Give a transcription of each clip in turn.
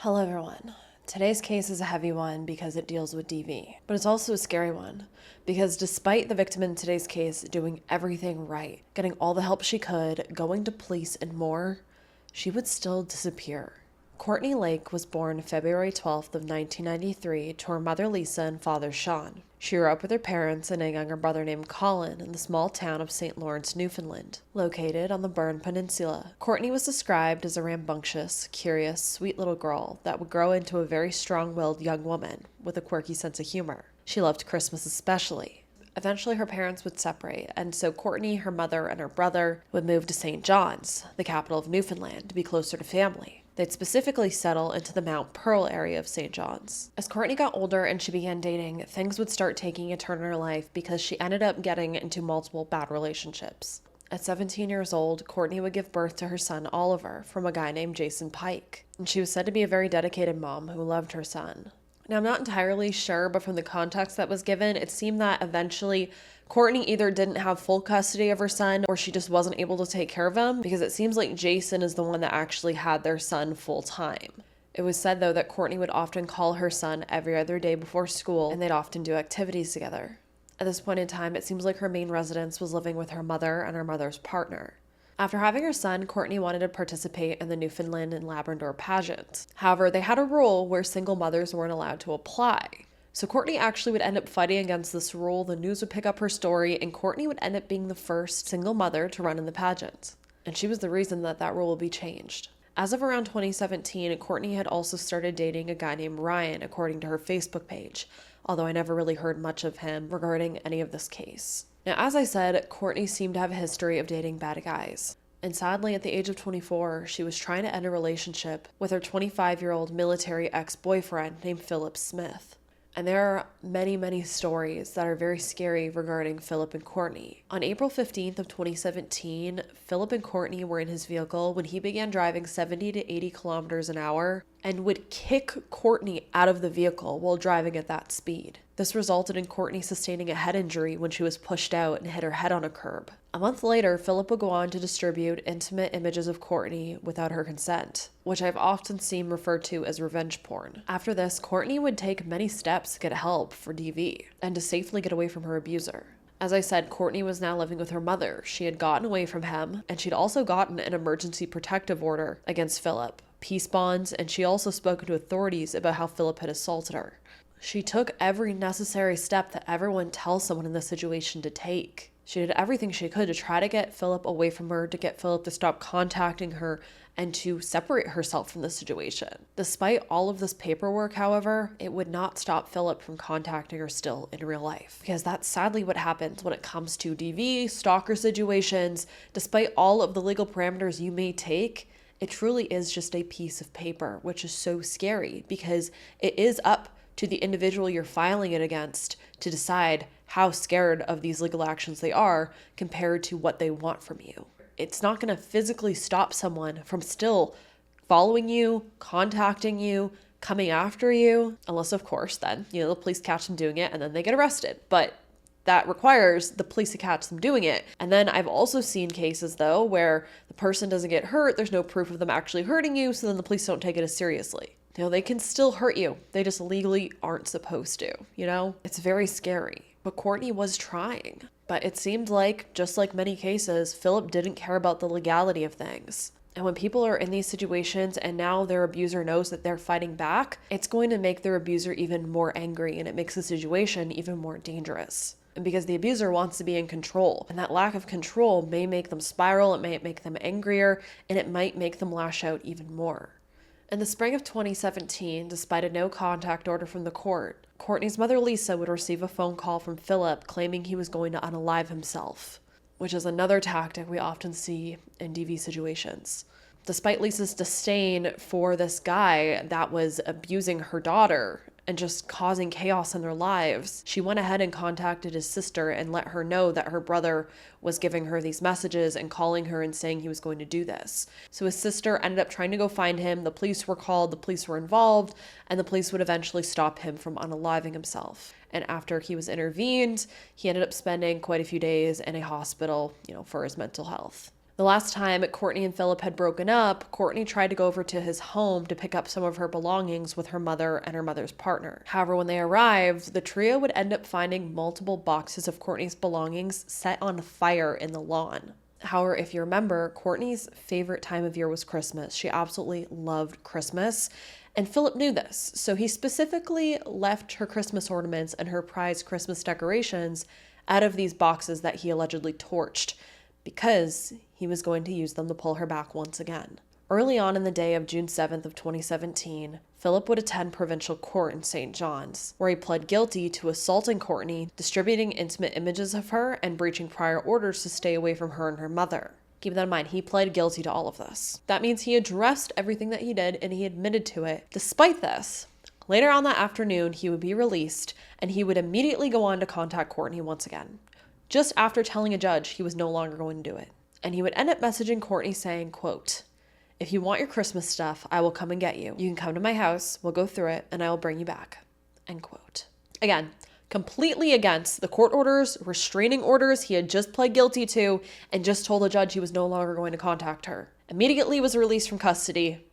Hello everyone. Today's case is a heavy one because it deals with DV, but it's also a scary one because despite the victim in today's case doing everything right, getting all the help she could, going to police and more, she would still disappear. Cortney Lake was born February 12th of 1993 to her mother Lisa and father Sean. She grew up with her parents and a younger brother named Colin in the small town of St. Lawrence, Newfoundland, located on the Burn Peninsula. Courtney was described as a rambunctious, curious, sweet little girl that would grow into a very strong-willed young woman with a quirky sense of humor. She loved Christmas especially. Eventually, her parents would separate, and so Courtney, her mother, and her brother would move to St. John's, the capital of Newfoundland, to be closer to family. They'd specifically settle into the Mount Pearl area of St. John's. As Courtney got older and she began dating, things would start taking a turn in her life because she ended up getting into multiple bad relationships. At 17 years old, Courtney would give birth to her son Oliver from a guy named Jason Pike, and she was said to be a very dedicated mom who loved her son. Now, I'm not entirely sure, but from the context that was given, it seemed that eventually Courtney either didn't have full custody of her son or she just wasn't able to take care of him, because it seems like Jason is the one that actually had their son full time. It was said, though, that Courtney would often call her son every other day before school, and they'd often do activities together. At this point in time, it seems like her main residence was living with her mother and her mother's partner. After having her son, Courtney wanted to participate in the Newfoundland and Labrador pageant. However, they had a rule where single mothers weren't allowed to apply. So Courtney actually would end up fighting against this rule, the news would pick up her story, and Courtney would end up being the first single mother to run in the pageant. And she was the reason that that rule will be changed. As of around 2017, Courtney had also started dating a guy named Ryan, according to her Facebook page, although I never really heard much of him regarding any of this case. Now, as I said, Courtney seemed to have a history of dating bad guys. And sadly, at the age of 24, she was trying to end a relationship with her 25-year-old military ex-boyfriend named Philip Smith. And there are many, many stories that are very scary regarding Philip and Courtney. On April 15th of 2017, Philip and Courtney were in his vehicle when he began driving 70 to 80 kilometers an hour and would kick Courtney out of the vehicle while driving at that speed. This resulted in Courtney sustaining a head injury when she was pushed out and hit her head on a curb. A month later, Philip would go on to distribute intimate images of Courtney without her consent, which I've often seen referred to as revenge porn. After this, Courtney would take many steps to get help for DV and to safely get away from her abuser. As I said, Courtney was now living with her mother. She had gotten away from him, and she'd also gotten an emergency protective order against Philip, peace bonds, and she also spoken to authorities about how Philip had assaulted her. She took every necessary step that everyone tells someone in this situation to take. She did everything she could to try to get Philip away from her, to get Philip to stop contacting her, and to separate herself from the situation. Despite all of this paperwork, however, it would not stop Philip from contacting her still in real life. Because that's sadly what happens when it comes to DV, stalker situations. Despite all of the legal parameters you may take, it truly is just a piece of paper, which is so scary because it is up to the individual you're filing it against to decide how scared of these legal actions they are compared to what they want from you. It's not going to physically stop someone from still following you, contacting you, coming after you, unless of course then, the police catch them doing it and then they get arrested. But that requires the police to catch them doing it. And then I've also seen cases though where the person doesn't get hurt, there's no proof of them actually hurting you, so then the police don't take it as seriously. They can still hurt you. They just legally aren't supposed to, It's very scary. But Courtney was trying. But it seemed like, just like many cases, Philip didn't care about the legality of things. And when people are in these situations and now their abuser knows that they're fighting back, it's going to make their abuser even more angry, and it makes the situation even more dangerous. And because the abuser wants to be in control, and that lack of control may make them spiral, it may make them angrier, and it might make them lash out even more. In the spring of 2017, despite a no-contact order from the court, Courtney's mother Lisa would receive a phone call from Philip claiming he was going to unalive himself, which is another tactic we often see in DV situations. Despite Lisa's disdain for this guy that was abusing her daughter and just causing chaos in their lives, she went ahead and contacted his sister and let her know that her brother was giving her these messages and calling her and saying he was going to do this. So his sister ended up trying to go find him. The police were called, the police were involved, and the police would eventually stop him from unaliving himself. And after he was intervened, he ended up spending quite a few days in a hospital, for his mental health. The last time Courtney and Philip had broken up, Courtney tried to go over to his home to pick up some of her belongings with her mother and her mother's partner. However, when they arrived, the trio would end up finding multiple boxes of Courtney's belongings set on fire in the lawn. However, if you remember, Courtney's favorite time of year was Christmas. She absolutely loved Christmas, and Philip knew this, so he specifically left her Christmas ornaments and her prized Christmas decorations out of these boxes that he allegedly torched, because he was going to use them to pull her back once again. Early on in the day of June 7th of 2017, Philip would attend provincial court in St. John's, where he pled guilty to assaulting Courtney, distributing intimate images of her, and breaching prior orders to stay away from her and her mother. Keep that in mind, he pled guilty to all of this. That means he addressed everything that he did and he admitted to it. Despite this, later on that afternoon, he would be released and he would immediately go on to contact Courtney once again, just after telling a judge he was no longer going to do it. And he would end up messaging Courtney saying, quote, "If you want your Christmas stuff, I will come and get you. You can come to my house, we'll go through it, and I will bring you back." End quote. Again, completely against the court orders, restraining orders he had just pled guilty to, and just told the judge he was no longer going to contact her. Immediately was released from custody,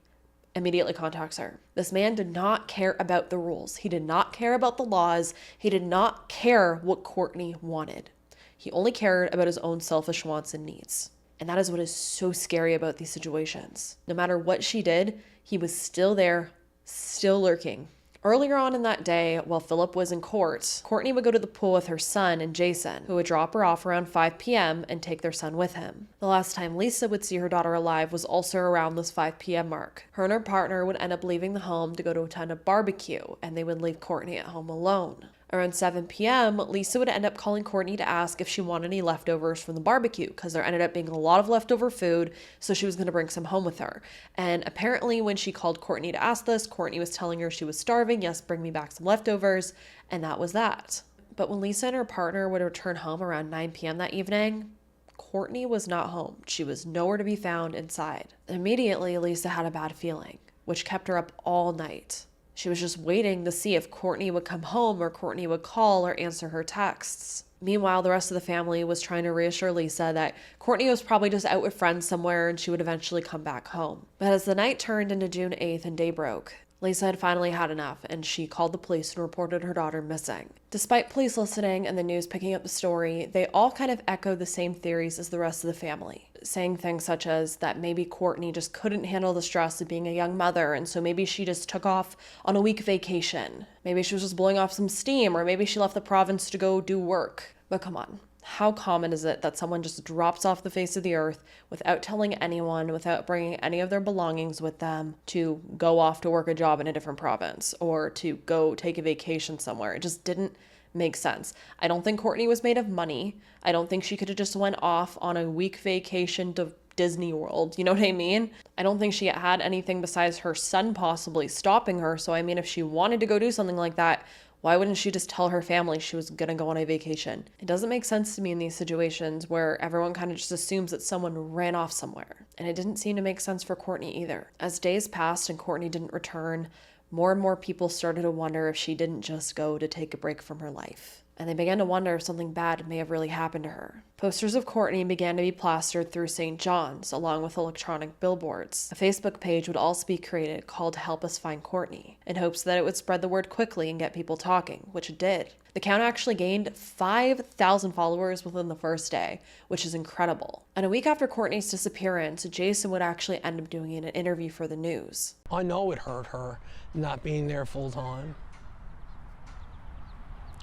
immediately contacts her. This man did not care about the rules. He did not care about the laws. He did not care what Courtney wanted. He only cared about his own selfish wants and needs. And that is what is so scary about these situations. No matter what she did, he was still there, still lurking. Earlier on in that day, while Philip was in court, Courtney would go to the pool with her son and Jason, who would drop her off around 5 p.m. and take their son with him. The last time Lisa would see her daughter alive was also around this 5 p.m. mark. Her and her partner would end up leaving the home to go to attend a barbecue, and they would leave Courtney at home alone. Around 7 p.m., Lisa would end up calling Courtney to ask if she wanted any leftovers from the barbecue, because there ended up being a lot of leftover food, so she was going to bring some home with her. And apparently when she called Courtney to ask this, Courtney was telling her she was starving, yes, bring me back some leftovers, and that was that. But when Lisa and her partner would return home around 9 p.m. that evening, Courtney was not home. She was nowhere to be found inside. Immediately, Lisa had a bad feeling, which kept her up all night. She was just waiting to see if Courtney would come home or Courtney would call or answer her texts. Meanwhile, the rest of the family was trying to reassure Lisa that Courtney was probably just out with friends somewhere and she would eventually come back home. But as the night turned into June 8th and day broke, Lisa had finally had enough and she called the police and reported her daughter missing. Despite police listening and the news picking up the story, they all kind of echoed the same theories as the rest of the family, saying things such as that maybe Courtney just couldn't handle the stress of being a young mother, and so maybe she just took off on a week vacation. Maybe she was just blowing off some steam, or maybe she left the province to go do work. But come on. How common is it that someone just drops off the face of the earth without telling anyone, without bringing any of their belongings with them, to go off to work a job in a different province or to go take a vacation somewhere? It just didn't make sense. I don't think Courtney was made of money. I don't think she could have just went off on a week vacation to Disney World. You know what I mean? I don't think she had anything besides her son possibly stopping her. So I mean, if she wanted to go do something like that, why wouldn't she just tell her family she was going to go on a vacation? It doesn't make sense to me in these situations where everyone kind of just assumes that someone ran off somewhere. And it didn't seem to make sense for Courtney either. As days passed and Courtney didn't return, more and more people started to wonder if she didn't just go to take a break from her life. And they began to wonder if something bad may have really happened to her. Posters of Courtney began to be plastered through St. John's, along with electronic billboards. A Facebook page would also be created called Help Us Find Courtney, in hopes that it would spread the word quickly and get people talking, which it did. The account actually gained 5,000 followers within the first day, which is incredible. And a week after Courtney's disappearance, Jason would actually end up doing an interview for the news. I know it hurt her not being there full time.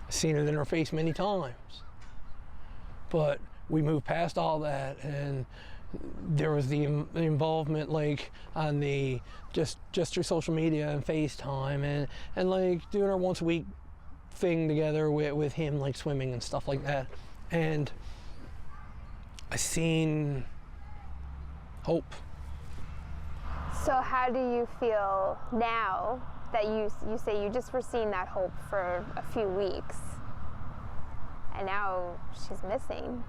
Seen it in her face many times, but we moved past all that, and there was the involvement like on the just through social media and FaceTime and like doing our once a week thing together with him, like swimming and stuff like that. And I seen hope. So how do you feel now that you say you just were seeing that hope for a few weeks and now she's missing?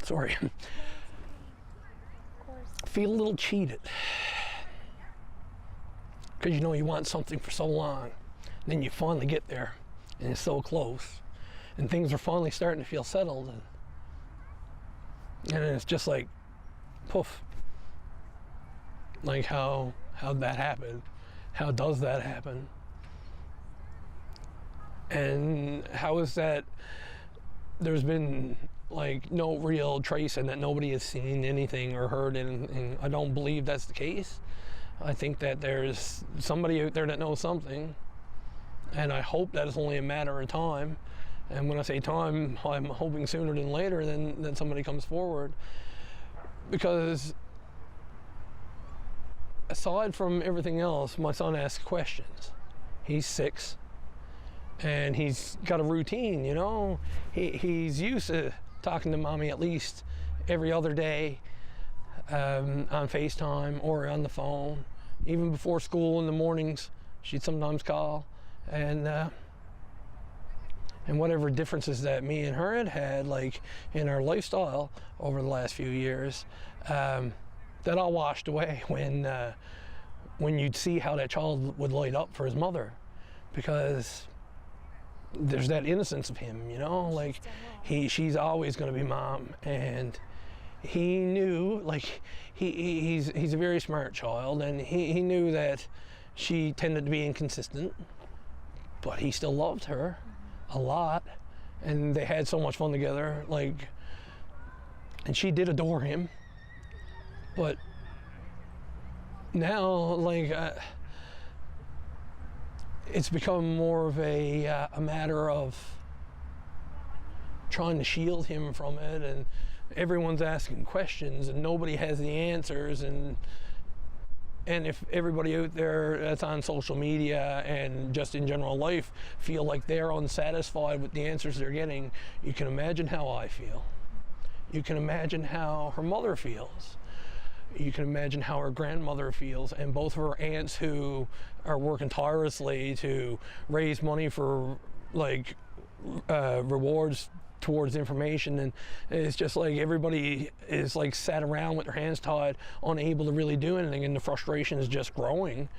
Sorry. Feel a little cheated. Because you know you want something for so long, and then you finally get there, and it's so close. and things are finally starting to feel settled, and it's just like, poof. Like how'd that happen? How does that happen? And how is that there's been like no real trace and that nobody has seen anything or heard anything? I don't believe that's the case. I think that there's somebody out there that knows something, and I hope that it's only a matter of time. And when I say time, I'm hoping sooner than later than somebody comes forward. Because aside from everything else, my son asks questions. He's 6, and he's got a routine, you know? He's used to talking to mommy at least every other day on FaceTime or on the phone. Even before school in the mornings, she'd sometimes call. And whatever differences that me and her had like in our lifestyle over the last few years, that all washed away when you'd see how that child would light up for his mother, because there's that innocence of him, you know, like she's always going to be mom, and he knew, like he's a very smart child, and he knew that she tended to be inconsistent, but he still loved her a lot, and they had so much fun together, like, and she did adore him. But now, like, it's become more of a matter of trying to shield him from it, and everyone's asking questions and nobody has the answers, and if everybody out there that's on social media and just in general life feel like they're unsatisfied with the answers they're getting, you can imagine how I feel. You can imagine how her mother feels. You can imagine how her grandmother feels, and both of her aunts who are working tirelessly to raise money for like rewards towards information, and it's just like everybody is like sat around with their hands tied, unable to really do anything, and the frustration is just growing,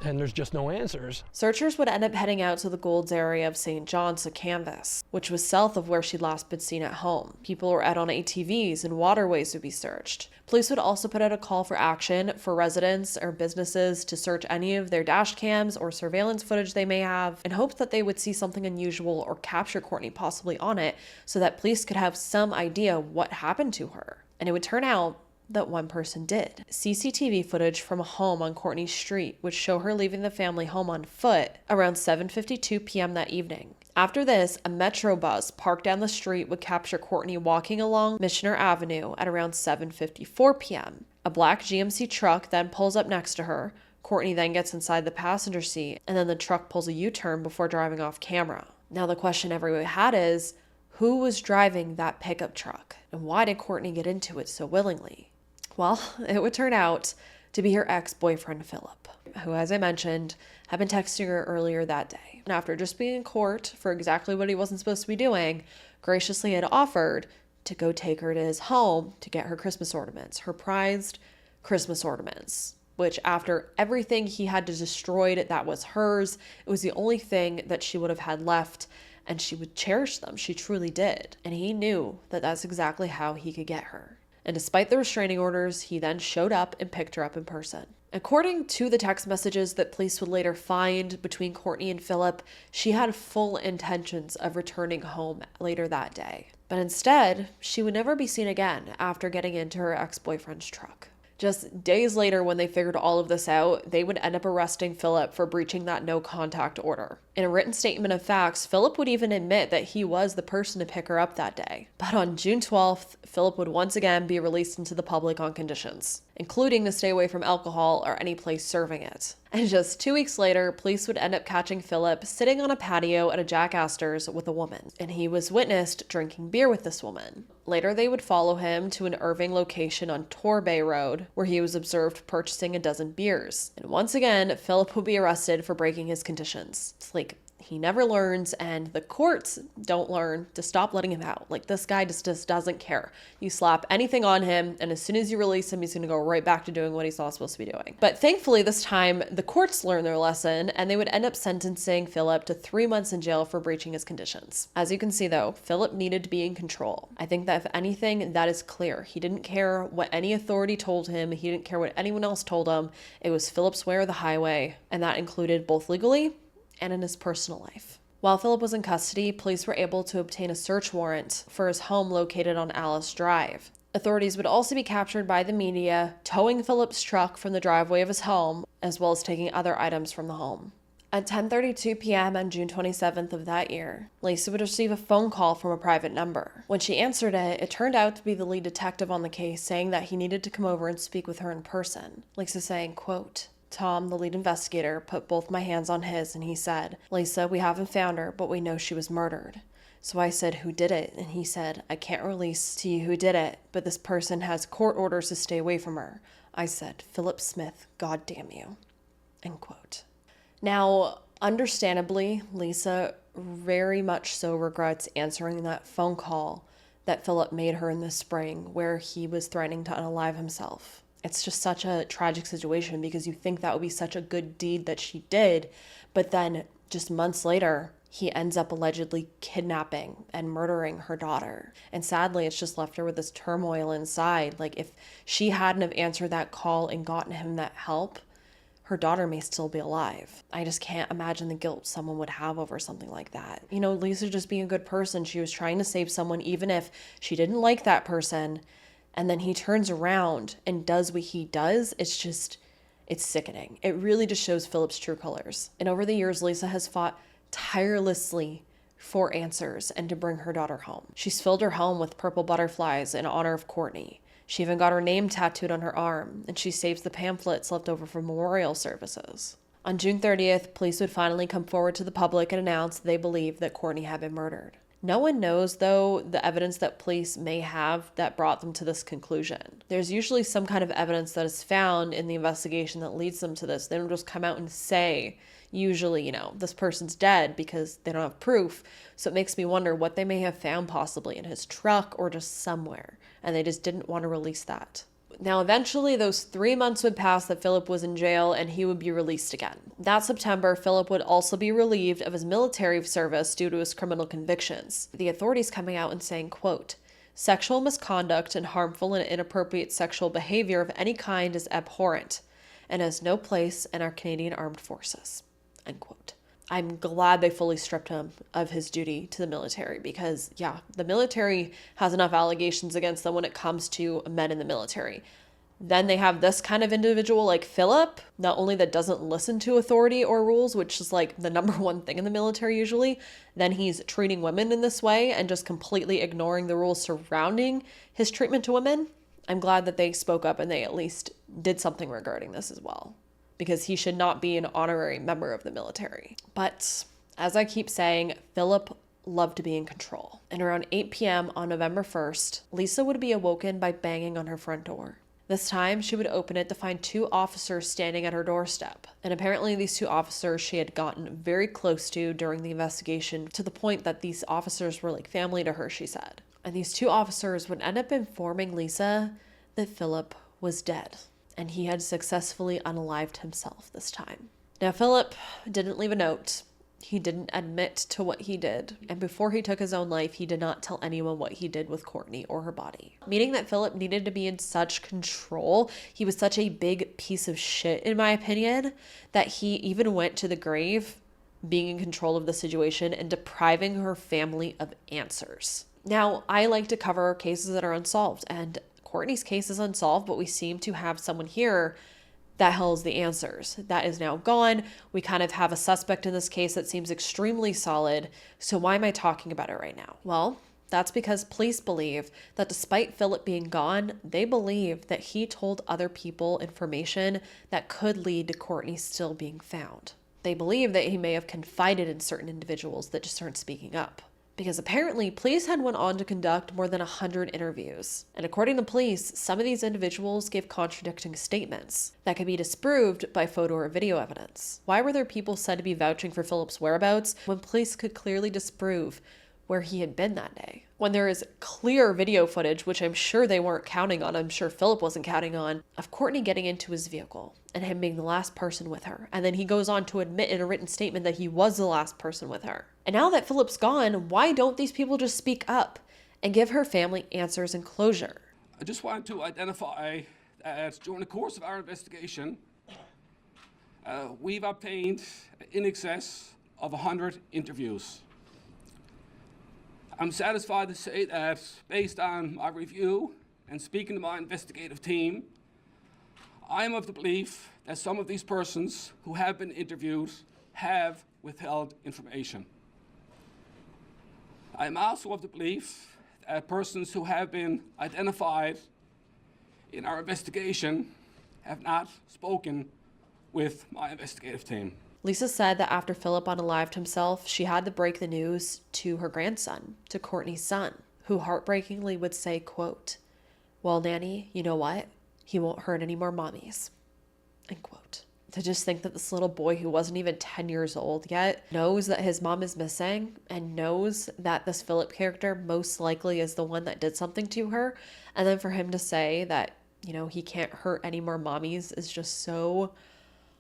and there's just no answers. Searchers would end up heading out to the Goulds area of St. John's to canvass, which was south of where she'd last been seen at home. People were out on ATVs and waterways would be searched. Police would also put out a call for action for residents or businesses to search any of their dash cams or surveillance footage they may have, in hopes that they would see something unusual or capture Courtney possibly on it, so that police could have some idea what happened to her. And it would turn out that one person did. CCTV footage from a home on Courtney Street would show her leaving the family home on foot around 7:52 p.m. that evening. After this, a Metro bus parked down the street would capture Courtney walking along Missioner Avenue at around 7:54 p.m. A black GMC truck then pulls up next to her. Courtney then gets inside the passenger seat, and then the truck pulls a U-turn before driving off camera. Now the question everyone had is, who was driving that pickup truck? And why did Courtney get into it so willingly? Well, it would turn out to be her ex-boyfriend, Philip, who, as I mentioned, had been texting her earlier that day. And after just being in court for exactly what he wasn't supposed to be doing, graciously had offered to go take her to his home to get her Christmas ornaments, her prized Christmas ornaments, which after everything he had destroyed that was hers, it was the only thing that she would have had left, and she would cherish them. She truly did. And he knew that that's exactly how he could get her. And despite the restraining orders, he then showed up and picked her up in person. According to the text messages that police would later find between Courtney and Philip, she had full intentions of returning home later that day. But instead, she would never be seen again after getting into her ex-boyfriend's truck. Just days later, when they figured all of this out, they would end up arresting Philip for breaching that no-contact order. In a written statement of facts, Philip would even admit that he was the person to pick her up that day. But on June 12th, Philip would once again be released into the public on conditions, including to stay away from alcohol or any place serving it. And just 2 weeks later, police would end up catching Philip sitting on a patio at a Jack Astor's with a woman, and he was witnessed drinking beer with this woman. Later, they would follow him to an Irving location on Torbay Road, where he was observed purchasing a dozen beers. And once again, Philip would be arrested for breaking his conditions. It's like He never learns, and the courts don't learn to stop letting him out. Like, this guy just doesn't care. You slap anything on him, and as soon as you release him, he's going to go right back to doing what he's not supposed to be doing. But thankfully, this time, the courts learned their lesson, and they would end up sentencing Philip to 3 months in jail for breaching his conditions. As you can see, though, Philip needed to be in control. I think that if anything, that is clear. He didn't care what any authority told him. He didn't care what anyone else told him. It was Philip's way or the highway, and that included both legally and in his personal life. While Philip was in custody, police were able to obtain a search warrant for his home located on Alice Drive. Authorities would also be captured by the media, towing Philip's truck from the driveway of his home, as well as taking other items from the home. At 10:32 p.m. on June 27th of that year, Lisa would receive a phone call from a private number. When she answered it, it turned out to be the lead detective on the case saying that he needed to come over and speak with her in person. Lisa saying, quote, Tom, the lead investigator, put both my hands on his and he said, Lisa, we haven't found her, but we know she was murdered. So I said, who did it? And he said, I can't release to you who did it, but this person has court orders to stay away from her. I said, Philip Smith, God damn you. End quote. Now, understandably, Lisa very much so regrets answering that phone call that Philip made her in the spring where he was threatening to unalive himself. It's just such a tragic situation because you think that would be such a good deed that she did, but then just months later, he ends up allegedly kidnapping and murdering her daughter. And sadly, it's just left her with this turmoil inside. Like, if she hadn't have answered that call and gotten him that help, her daughter may still be alive. I just can't imagine the guilt someone would have over something like that. You know, Lisa just being a good person. She was trying to save someone even if she didn't like that person. And then he turns around and does what he does. It's sickening. It really just shows Philip's true colors. And over the years, Lisa has fought tirelessly for answers and to bring her daughter home. She's filled her home with purple butterflies in honor of Courtney. She even got her name tattooed on her arm, and she saves the pamphlets left over from memorial services. On June 30th, police would finally come forward to the public and announce they believe that Courtney had been murdered. No one knows, though, the evidence that police may have that brought them to this conclusion. There's usually some kind of evidence that is found in the investigation that leads them to this. They don't just come out and say, usually, this person's dead because they don't have proof. So it makes me wonder what they may have found possibly in his truck or just somewhere, and they just didn't want to release that. Now, eventually, those 3 months would pass that Philip was in jail and he would be released again. That September, Philip would also be relieved of his military service due to his criminal convictions. The authorities coming out and saying, quote, sexual misconduct and harmful and inappropriate sexual behavior of any kind is abhorrent and has no place in our Canadian Armed Forces, end quote. I'm glad they fully stripped him of his duty to the military because, yeah, the military has enough allegations against them when it comes to men in the military. Then they have this kind of individual like Philip, not only that doesn't listen to authority or rules, which is like the number one thing in the military usually, then he's treating women in this way and just completely ignoring the rules surrounding his treatment to women. I'm glad that they spoke up and they at least did something regarding this as well, because he should not be an honorary member of the military. But as I keep saying, Philip loved to be in control. And around 8 p.m. on November 1st, Lisa would be awoken by banging on her front door. This time, she would open it to find 2 officers standing at her doorstep. And apparently these 2 officers she had gotten very close to during the investigation, to the point that these officers were like family to her, she said. And these 2 officers would end up informing Lisa that Philip was dead, and he had successfully unalived himself this time. Now, Philip didn't leave a note. He didn't admit to what he did. And before he took his own life, he did not tell anyone what he did with Courtney or her body. Meaning that Philip needed to be in such control. He was such a big piece of shit, in my opinion, that he even went to the grave being in control of the situation and depriving her family of answers. Now, I like to cover cases that are unsolved, and Courtney's case is unsolved, but we seem to have someone here that holds the answers. That is now gone. We kind of have a suspect in this case that seems extremely solid. So why am I talking about it right now? Well, that's because police believe that despite Philip being gone, they believe that he told other people information that could lead to Courtney still being found. They believe that he may have confided in certain individuals that just aren't speaking up. Because apparently police had went on to conduct more than 100 interviews. And according to police, some of these individuals gave contradicting statements that could be disproved by photo or video evidence. Why were there people said to be vouching for Philip's whereabouts when police could clearly disprove where he had been that day? When there is clear video footage, which I'm sure they weren't counting on, I'm sure Philip wasn't counting on, of Courtney getting into his vehicle and him being the last person with her. And then he goes on to admit in a written statement that he was the last person with her. And now that Philip's gone, why don't these people just speak up and give her family answers and closure? I just want to identify that during the course of our investigation, we've obtained in excess of 100 interviews. I'm satisfied to say that based on my review and speaking to my investigative team, I am of the belief that some of these persons who have been interviewed have withheld information. I am also of the belief that persons who have been identified in our investigation have not spoken with my investigative team. Lisa said that after Philip unalived himself, she had to break the news to her grandson, to Courtney's son, who heartbreakingly would say, quote, "Well, Nanny, you know what? He won't hurt any more mommies," end quote. To just think that this little boy who wasn't even 10 years old yet knows that his mom is missing and knows that this Philip character most likely is the one that did something to her. And then for him to say that, you know, he can't hurt any more mommies is just so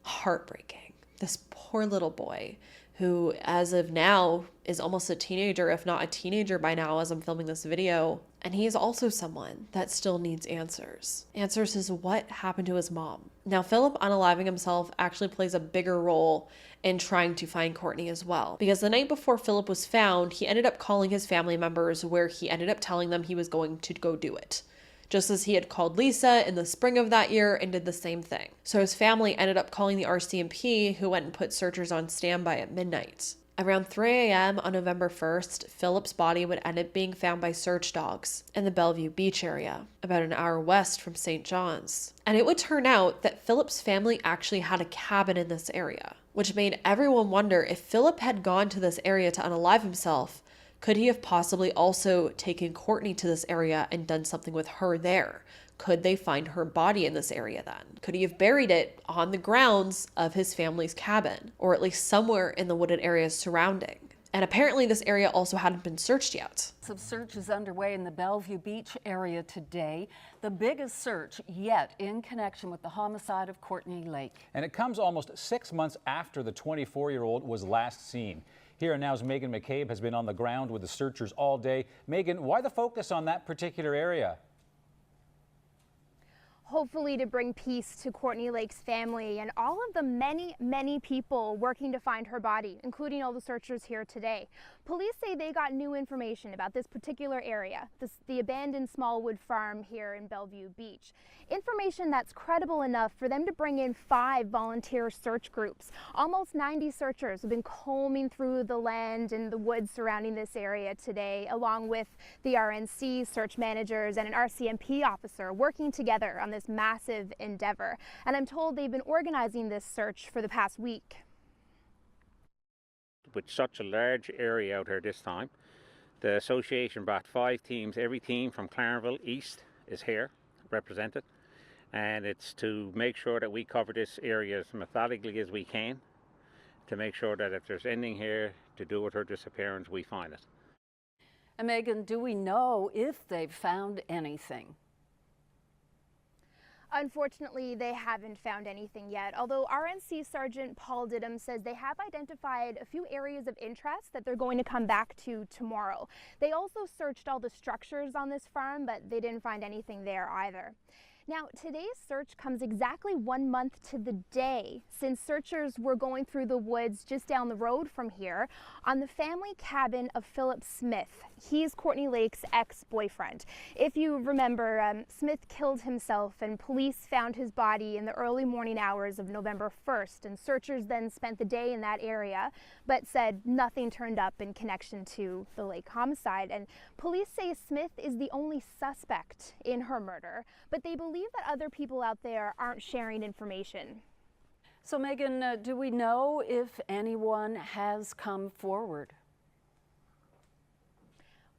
heartbreaking. This poor little boy who, as of now, is almost a teenager, if not a teenager by now as I'm filming this video. And he is also someone that still needs answers. Answers as what happened to his mom. Now, Philip unaliving himself actually plays a bigger role in trying to find Courtney as well. Because the night before Philip was found, he ended up calling his family members where he ended up telling them he was going to go do it. Just as he had called Lisa in the spring of that year and did the same thing. So his family ended up calling the RCMP, who went and put searchers on standby at midnight. Around 3 a.m. on November 1st, Philip's body would end up being found by search dogs in the Bellevue Beach area, about an hour west from St. John's. And it would turn out that Philip's family actually had a cabin in this area, which made everyone wonder if Philip had gone to this area to unalive himself, could he have possibly also taken Courtney to this area and done something with her there? Could they find her body in this area then? Could he have buried it on the grounds of his family's cabin, or at least somewhere in the wooded areas surrounding? And apparently this area also hadn't been searched yet. Some search is underway in the Bellevue Beach area today, the biggest search yet in connection with the homicide of Cortney Lake. And it comes almost 6 months after the 24-year-old was last seen. Here and Now's Megan McCabe has been on the ground with the searchers all day. Megan, why the focus on that particular area? Hopefully to bring peace to Cortney Lake's family and all of the many people working to find her body, including all the searchers here today. Police say they got new information about this particular area, the abandoned Smallwood farm here in Bellevue Beach. Information that's credible enough for them to bring in 5 volunteer search groups. Almost 90 searchers have been combing through the land and the woods surrounding this area today, along with the RNC search managers and an RCMP officer working together on this massive endeavor. And I'm told they've been organizing this search for the past week. With such a large area out here this time, the association brought 5 teams. Every team from Clarendon East is here represented, and it's to make sure that we cover this area as methodically as we can, to make sure that if there's anything here to do with her disappearance, we find it. And Megan, do we know if they've found anything? Unfortunately, they haven't found anything yet, although RNC Sergeant Paul Didham says they have identified a few areas of interest that they're going to come back to tomorrow. They also searched all the structures on this farm, but they didn't find anything there either. Now, today's search comes exactly 1 month to the day since searchers were going through the woods just down the road from here on the family cabin of Philip Smith. He's Cortney Lake's ex-boyfriend. If you remember, Smith killed himself and police found his body in the early morning hours of November 1st, and searchers then spent the day in that area but said nothing turned up in connection to the Lake homicide. And police say Smith is the only suspect in her murder, but they believe that other people out there aren't sharing information. So Megan, do we know if anyone has come forward? Unfortunately, they haven't found anything yet, although RNC Sergeant Paul Didham says they have identified a few areas of interest that they're going to come back to tomorrow. They also searched all the structures on this farm, but they didn't find anything there either. Now, today's search comes exactly 1 month to the day since searchers were going through the woods just down the road from here on the family cabin of Philip Smith. He's Cortney Lake's ex-boyfriend. If you remember, Smith killed himself and police found his body in the early morning hours of November 1st, and searchers then spent the day in that area but said nothing turned up in connection to the Lake homicide. And police say Smith is the only suspect in her murder, but they believe that other people out there aren't sharing information.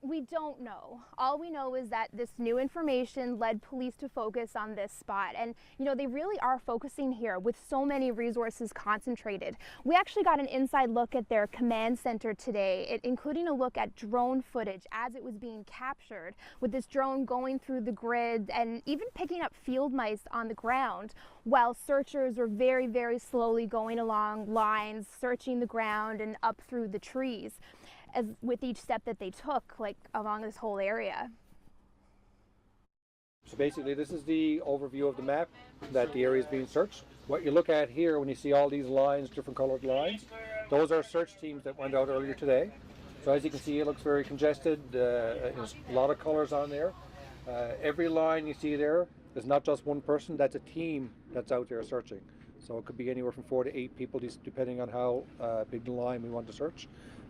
We don't know. All we know is that this new information led police to focus on this spot. And, you know, they really are focusing here with so many resources concentrated. We actually got an inside look at their command center today, including a look at drone footage as it was being captured, with this drone going through the grid and even picking up field mice on the ground, while searchers were very, very slowly going along lines, searching the ground and up through the trees, as with each step that they took, like along this whole area. So basically this is the overview of the map that the area is being searched. What you look at here when you see all these lines, different colored lines, those are search teams that went out earlier today. So as you can see, it looks very congested. There's a lot of colors on there. Every line you see there is not just one person, that's a team that's out there searching. So it could be anywhere from 4 to 8 people, depending on how big the line we want to search.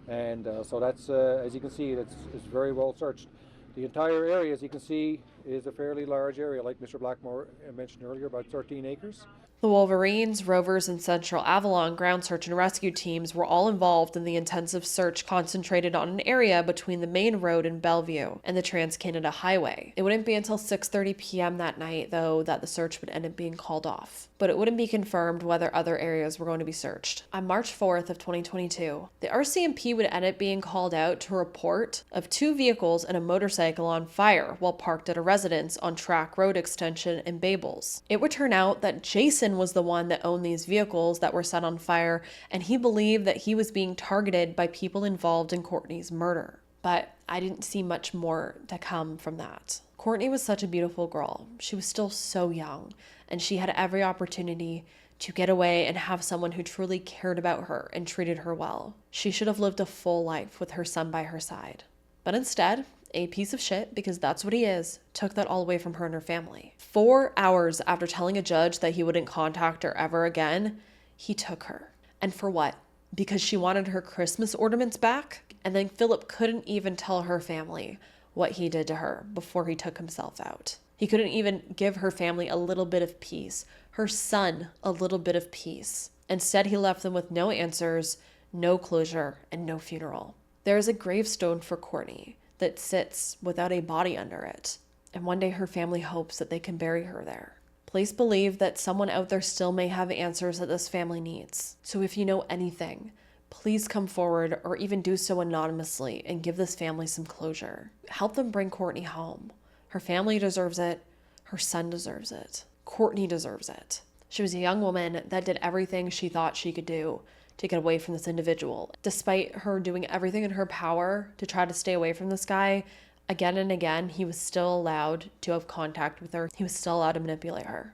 And so that's, as you can see, it's very well searched. The entire area, as you can see, is a fairly large area, like Mr. Blackmore mentioned earlier, about 13 acres. The Wolverines, Rovers, and Central Avalon ground search and rescue teams were all involved in the intensive search concentrated on an area between the main road in Bellevue and the Trans-Canada Highway. It wouldn't be until 6:30 p.m. that night, though, that the search would end up being called off. But it wouldn't be confirmed whether other areas were going to be searched. On March 4th of 2022, the RCMP would end up being called out to report of 2 vehicles and a motorcycle on fire while parked at a residence on Track Road Extension in Babels. It would turn out that Jason was the one that owned these vehicles that were set on fire, and he believed that he was being targeted by people involved in Courtney's murder. But I didn't see much more to come from that. Courtney was such a beautiful girl. She was still so young, and she had every opportunity to get away and have someone who truly cared about her and treated her well. She should have lived a full life with her son by her side. But instead, a piece of shit, because that's what he is, took that all away from her and her family. 4 hours after telling a judge that he wouldn't contact her ever again, he took her. And for what? Because she wanted her Christmas ornaments back? And then Philip couldn't even tell her family what he did to her before he took himself out. He couldn't even give her family a little bit of peace, her son a little bit of peace. Instead, he left them with no answers, no closure, and no funeral. There is a gravestone for Courtney that sits without a body under it, and one day her family hopes that they can bury her there. Please believe that someone out there still may have answers that this family needs. So if you know anything, please come forward, or even do so anonymously, and give this family some closure. Help them bring Courtney home. Her family deserves it. Her son deserves it. Courtney deserves it. She was a young woman that did everything she thought she could do to get away from this individual. Despite her doing everything in her power to try to stay away from this guy, again and again, he was still allowed to have contact with her. He was still allowed to manipulate her.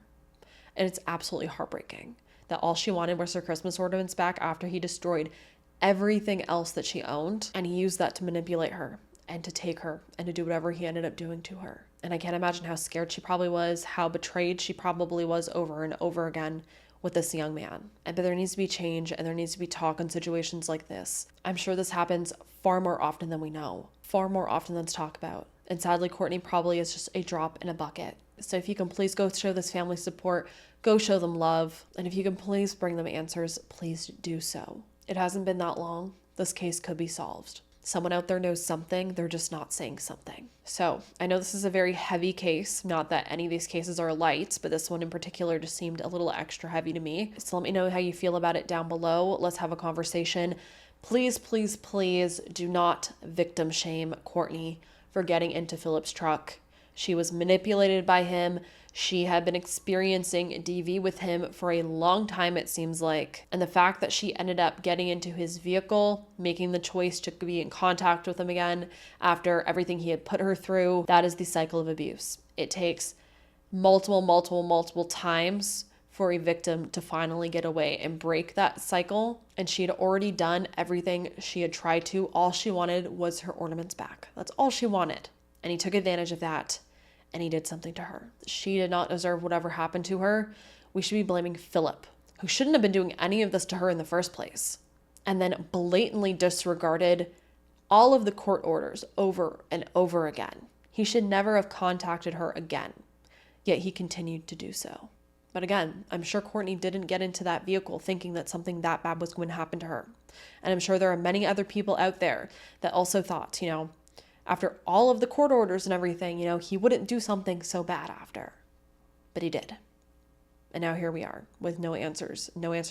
And it's absolutely heartbreaking that all she wanted was her Christmas ornaments back after he destroyed everything else that she owned. And he used that to manipulate her and to take her and to do whatever he ended up doing to her. And I can't imagine how scared she probably was, how betrayed she probably was over and over again with this young man. But there needs to be change, and there needs to be talk on situations like this. I'm sure this happens far more often than we know, far more often than it's talked about. And sadly, Courtney probably is just a drop in a bucket. So if you can please go show this family support, go show them love, and if you can please bring them answers, please do so. It hasn't been that long. This case could be solved. Someone out there knows something, they're just not saying something. So I know this is a very heavy case, not that any of these cases are light, but this one in particular just seemed a little extra heavy to me. So let me know how you feel about it down below. Let's have a conversation. Please, please, please do not victim shame Courtney for getting into Philip's truck. She was manipulated by him. She had been experiencing DV with him for a long time, it seems like. And the fact that she ended up getting into his vehicle, making the choice to be in contact with him again after everything he had put her through, that is the cycle of abuse. It takes multiple times for a victim to finally get away and break that cycle. And she had already done everything she had tried to. All she wanted was her ornaments back. That's all she wanted. And he took advantage of that. And he did something to her. She did not deserve whatever happened to her. We should be blaming Philip, who shouldn't have been doing any of this to her in the first place, and then blatantly disregarded all of the court orders over and over again. He should never have contacted her again, yet he continued to do so. But again, I'm sure Courtney didn't get into that vehicle thinking that something that bad was going to happen to her. And I'm sure there are many other people out there that also thought, After all of the court orders and everything, he wouldn't do something so bad after. But he did. And now here we are with no answers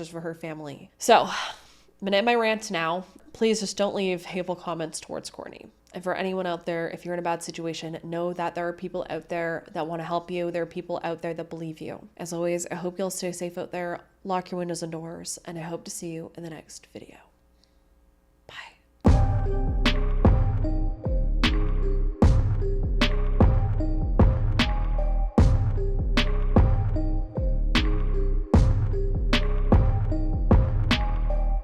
for her family. So, I'm gonna end my rant now. Please just don't leave hateful comments towards Courtney. And for anyone out there, if you're in a bad situation, know that there are people out there that want to help you. There are people out there that believe you. As always, I hope you'll stay safe out there, lock your windows and doors, and I hope to see you in the next video.